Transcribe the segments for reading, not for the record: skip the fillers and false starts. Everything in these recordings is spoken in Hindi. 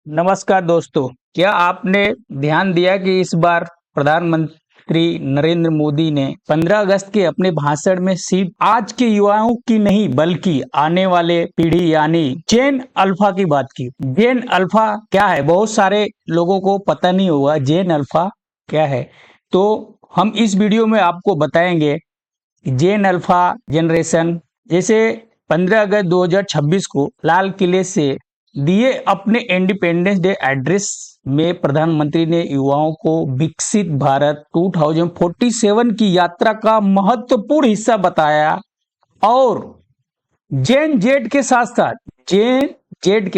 नमस्कार दोस्तों, क्या आपने ध्यान दिया कि इस बार प्रधानमंत्री नरेंद्र मोदी ने 15 अगस्त के अपने भाषण में सिर्फ आज के युवाओं की नहीं बल्कि आने वाले पीढ़ी यानी जेन अल्फा की बात की। जेन अल्फा क्या है? बहुत सारे लोगों को पता नहीं होगा जेन अल्फा क्या है। तो हम इस वीडियो में आपको बताएंगे जेन अल्फा जनरेशन। जैसे 15 अगस्त 2026 को लाल किले से दिए अपने इंडिपेंडेंस डे एड्रेस में प्रधानमंत्री ने युवाओं को विकसित भारत 2047 की यात्रा का महत्वपूर्ण हिस्सा बताया और जेन जेड के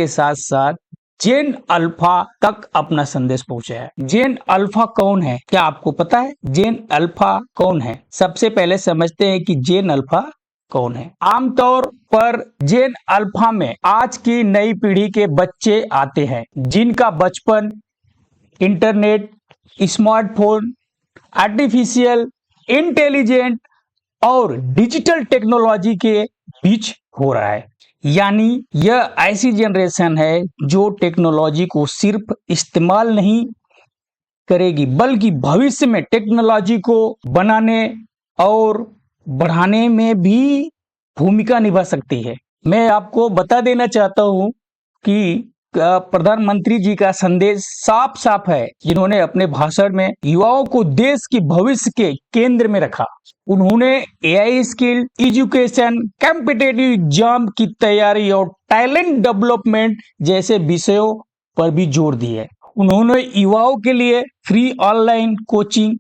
साथ साथ जेन अल्फा तक अपना संदेश पहुंचाया। जेन अल्फा कौन है? क्या आपको पता है जेन अल्फा कौन है? सबसे पहले समझते हैं कि जेन अल्फा कौन है। आमतौर पर जेन अल्फा में आज की नई पीढ़ी के बच्चे आते हैं जिनका बचपन इंटरनेट, स्मार्टफोन, आर्टिफिशियल इंटेलिजेंट और डिजिटल टेक्नोलॉजी के बीच हो रहा है। यानी यह ऐसी जनरेशन है जो टेक्नोलॉजी को सिर्फ इस्तेमाल नहीं करेगी बल्कि भविष्य में टेक्नोलॉजी को बनाने और बढ़ाने में भी भूमिका निभा सकती है। मैं आपको बता देना चाहता हूं कि प्रधानमंत्री जी का संदेश साफ साफ है, जिन्होंने अपने भाषण में युवाओं को देश की भविष्य के केंद्र में रखा। उन्होंने AI skill, education, competitive exam की तैयारी और टैलेंट डेवलपमेंट जैसे विषयों पर भी जोर दिया है। उन्होंने युवाओं के लिए free online coaching,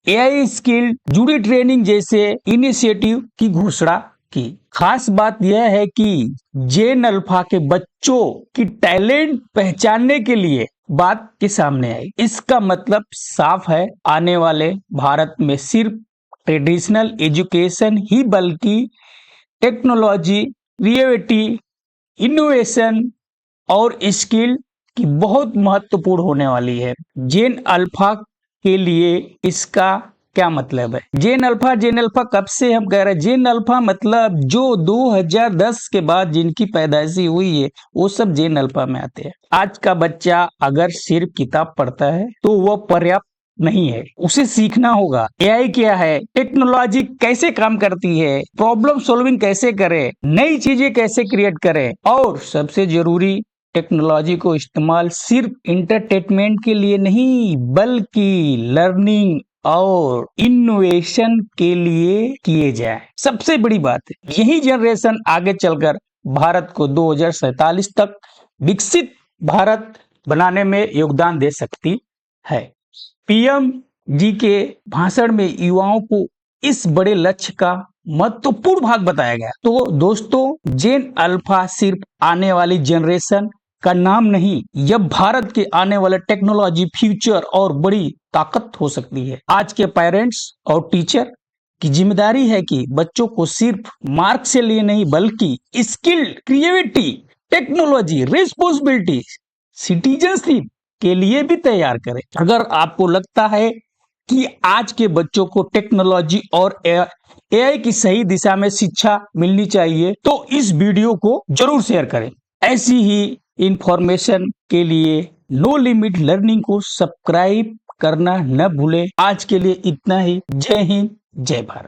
AI skill जुड़ी ट्रेनिंग जैसे इनिशिएटिव की घोषणा की। खास बात यह है कि जेन अल्फा के बच्चों की टैलेंट पहचानने के लिए बात के सामने आई। इसका मतलब साफ है, आने वाले भारत में सिर्फ ट्रेडिशनल एजुकेशन ही बल्कि टेक्नोलॉजी, क्रिएटिविटी, इनोवेशन और स्किल की बहुत महत्वपूर्ण होने वाली है। जेन अल्फा के लिए इसका क्या मतलब है? जेन अल्फा कब से हम कह रहे हैं? जेन अल्फा मतलब जो 2010 के बाद जिनकी पैदाइशी हुई है वो सब जेन अल्फा में आते हैं। आज का बच्चा अगर सिर्फ किताब पढ़ता है तो वह पर्याप्त नहीं है, उसे सीखना होगा एआई क्या है, टेक्नोलॉजी कैसे काम करती है, प्रॉब्लम सॉल्विंग कैसे करे, नई चीजें कैसे क्रिएट करे और सबसे जरूरी टेक्नोलॉजी को इस्तेमाल सिर्फ इंटरटेनमेंट के लिए नहीं बल्कि लर्निंग और इनोवेशन के लिए किए जाए। सबसे बड़ी बात है, यही जनरेशन आगे चलकर भारत को 2047 तक विकसित भारत बनाने में योगदान दे सकती है। पीएम जी के भाषण में युवाओं को इस बड़े लक्ष्य का महत्वपूर्ण भाग बताया गया। तो दोस्तों, जेन अल्फा सिर्फ आने वाली जनरेशन का नाम नहीं, यह भारत के आने वाले टेक्नोलॉजी, फ्यूचर और बड़ी ताकत हो सकती है। आज के पेरेंट्स और टीचर की जिम्मेदारी है कि बच्चों को सिर्फ मार्क से लिए नहीं बल्कि skill, creativity, technology, responsibility, citizenship के लिए भी तैयार करें। अगर आपको लगता है कि आज के बच्चों को टेक्नोलॉजी और एआई की सही दिशा में शिक्षा मिलनी चाहिए तो इस वीडियो को जरूर शेयर करें। ऐसी ही इंफॉर्मेशन के लिए नो लिमिट लर्निंग को सब्सक्राइब करना न भूलें। आज के लिए इतना ही। जय हिंद, जय भारत।